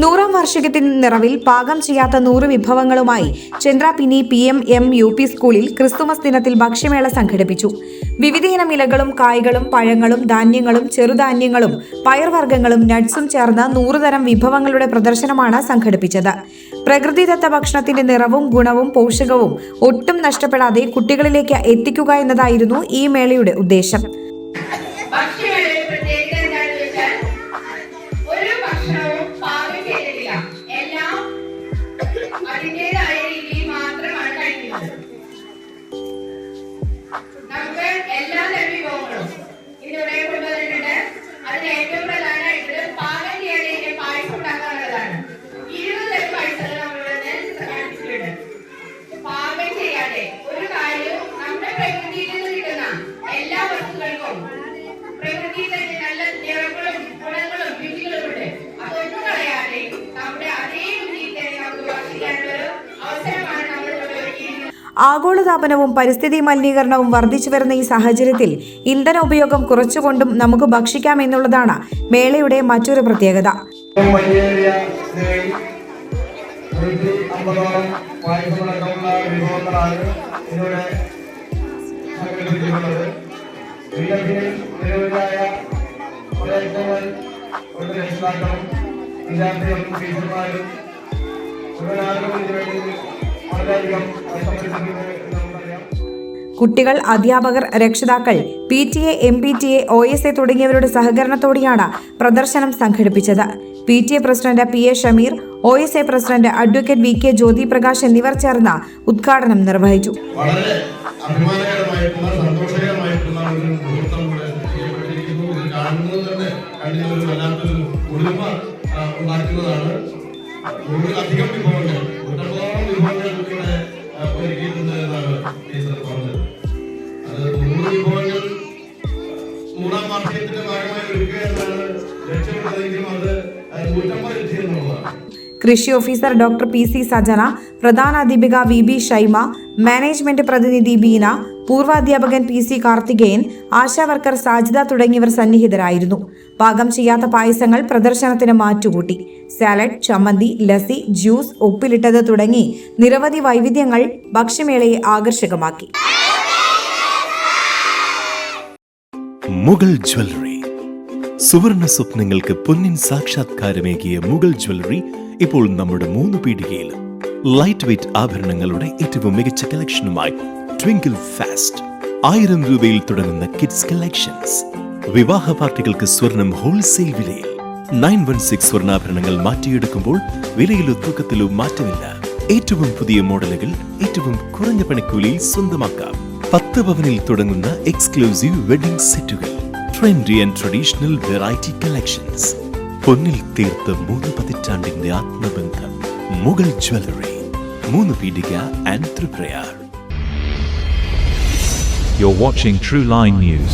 100ാം വാർഷികത്തിന്റെ നിറവിൽ പാകം ചെയ്യാത്ത 100 വിഭവങ്ങളുമായി ചന്ദ്രാപിനി PMM UP സ്കൂളിൽ ക്രിസ്തുമസ് ദിനത്തിൽ ഭക്ഷ്യമേള സംഘടിപ്പിച്ചു. വിവിധയിനം ഇലകളും കായ്കളും പഴങ്ങളും ധാന്യങ്ങളും ചെറുധാന്യങ്ങളും പയർവർഗ്ഗങ്ങളും നട്ട്സും ചേർന്ന 100 തരം വിഭവങ്ങളുടെ പ്രദർശനമാണ് സംഘടിപ്പിച്ചത്. പ്രകൃതിദത്ത ഭക്ഷണത്തിന്റെ നിറവും ഗുണവും പോഷകവും ഒട്ടും നഷ്ടപ്പെടാതെ കുട്ടികളിലേക്ക് എത്തിക്കുക എന്നതായിരുന്നു ഈ മേളയുടെ ഉദ്ദേശം. അതിൻ്റെതായ രീതിയിൽ മാത്രമാണ് കഴിക്കുന്നത്. നമുക്ക് എല്ലാ തരം വിഭവങ്ങളും ഇതിവിടെ കൊണ്ടുവന്നിട്ടുണ്ട്. അതിന് ഏറ്റവും പ്രധാനമായിട്ട് പാകം ചെയ്യാതെ പായസം ഉണ്ടാക്കാനുള്ളതാണ്. 20 തരം പായസങ്ങൾ നമ്മളിവിടെ കാണിച്ചിട്ടുണ്ട്. പാകം ചെയ്യാതെ ഒരു കാര്യവും നമ്മുടെ പ്രകൃതിയിൽ നിന്ന് കിട്ടുന്ന എല്ലാ വസ്തുക്കൾക്കും പ്രകൃതിയിൽ തന്നെ നല്ല നിറങ്ങളും ഗുണങ്ങളും രുചികളും ഉണ്ട്. അതൊന്നും കളയാതെ നമ്മുടെ അതേ ആഗോളതാപനവും പരിസ്ഥിതി മലിനീകരണവും വർദ്ധിച്ചു വരുന്ന ഈ സാഹചര്യത്തിൽ ഇന്ധന ഉപയോഗം കുറച്ചുകൊണ്ടും നമുക്ക് ഭക്ഷിക്കാമെന്നുള്ളതാണ് മേളയുടെ മറ്റൊരു പ്രത്യേകത. കുട്ടികൾ, അധ്യാപകർ, രക്ഷിതാക്കൾ, PTA, MPTA, OSA തുടങ്ങിയവരുടെ സഹകരണത്തോടെയാണ് പ്രദർശനം സംഘടിപ്പിച്ചത്. PTA president PA Shameer, OSA president advocate VK Jyothi Prakash എന്നിവർ ചേർന്ന് ഉദ്ഘാടനം നിർവഹിച്ചു. കൃഷി ഓഫീസർ ഡോക്ടർ PC സജന, പ്രധാനാധ്യാപിക VB ഷൈമ, മാനേജ്മെന്റ് പ്രതിനിധി ബീന, പൂർവാധ്യാപകൻ PC കാർത്തികേയൻ, ആശാവർക്കർ സാജിദ തുടങ്ങിയവർ സന്നിഹിതരായിരുന്നു. പാകം ചെയ്യാത്ത പായസങ്ങൾ പ്രദർശനത്തിന് മാറ്റുകൂട്ടി. സാലഡ്, ചമ്മന്തി, ലസ്സി, ജ്യൂസ്, ഉപ്പിലിട്ടത് തുടങ്ങി നിരവധി വൈവിധ്യങ്ങൾ ഭക്ഷ്യമേളയെ ആകർഷകമാക്കി. മുഗൾ ജ്വല്ലറി, സുവർണ സ്വപ്നങ്ങൾക്ക് പൊന്നിൻ സാക്ഷാത്കാരമേകിയ മുഗൾ ജ്വല്ലറി ഇപ്പോൾ നമ്മുടെ 3 പീടികയിലും. ലൈറ്റ് വെയ്റ്റ് ആഭരണങ്ങളുടെ ഏറ്റവും മികച്ച കളക്ഷനുമായി ട്വിങ്കിൾ ഫാസ്റ്റ്. 1000 രൂപയിൽ തുടങ്ങുന്ന കിഡ്സ് കളക്ഷൻസ്. വിവാഹ പാർട്ടികൾക്ക് സ്വർണം ഹോൾസെയിൽ വിലയിൽ. 916 സ്വർണ്ണാഭരണങ്ങൾ മാറ്റിയെടുക്കുമ്പോൾ വിലയിലോ തൂക്കത്തിലോ മാറ്റമില്ല. ഏറ്റവും പുതിയ മോഡലുകൾ ഏറ്റവും കുറഞ്ഞ പണിക്കൂലിയിൽ സ്വന്തമാക്കാം. 10 പവനിൽ തുടങ്ങുന്ന എക്സ്ക്ലൂസീവ് വെഡിംഗ് സെറ്റുകൾ. Trendy and traditional variety collections. പൊന്നിൽ തീർത്ത 3 പതിറ്റാണ്ടിന്റെ ആത്മബന്ധം. Mughal jewellery, 3 Peedika and Triprayar. You're watching True Line News.